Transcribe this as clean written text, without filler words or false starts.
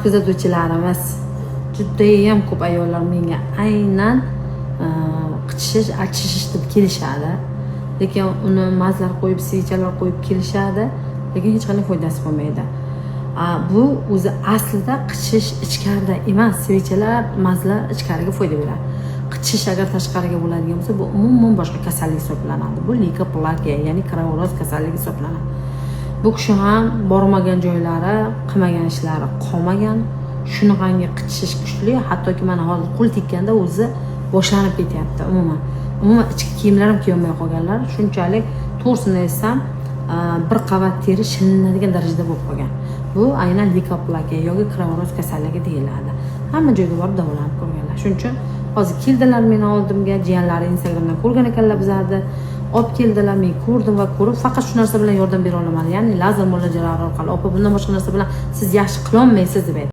kuzatuvchilarimiz judayam ko'p ayollar menga aynan qichishish, achishish deb kelishadi. Lekin uni mazlar qo'yib, svichalar qo'yib kelishadi, lekin hech qanday foydasi bo'lmaydi. Bu o'zi aslida qichishish ichkarida emas, svichalar, mazlar ichkariga foyda beradi. Qichishish agar tashqariga bo'ladigan bo'lsa, bu umuman boshqa kasallik hisoblanadi. Bu likoplakiya, ya'ni koronavirus kasalligi hisoblanadi. Bu kishi ham bormagan joylari, qilmagan ishlari qolmagan, shunaqangi qichishish kuchli, hattoki mana hozir qo'l tekkanda o'zi boshlanib ketyapti umuman. Umuman ichki kiyimlar ham kiyolmay qolganlar, shunchalik to'g'risini aytsam, bir qavat teri shilinadigan darajada bo'lib qolgan. Bu aynan likoplakiya yoki koronavirus kasalligi deyiladi. Hamma joyga borib davolanib ko'rganlar. Shuning uchun hozir keldilar meni oldimga, jiyanlari Instagramdan ko'rgan ekanlar bizlarni. Olib keldilar, men ko'rdim va ko'rib faqat shu narsa bilan yordam bera olaman. Ya'ni lazer muolajalari orqali, opa bundan boshqa narsa bilan siz yaxshi qila olmaysiz deb aytdi.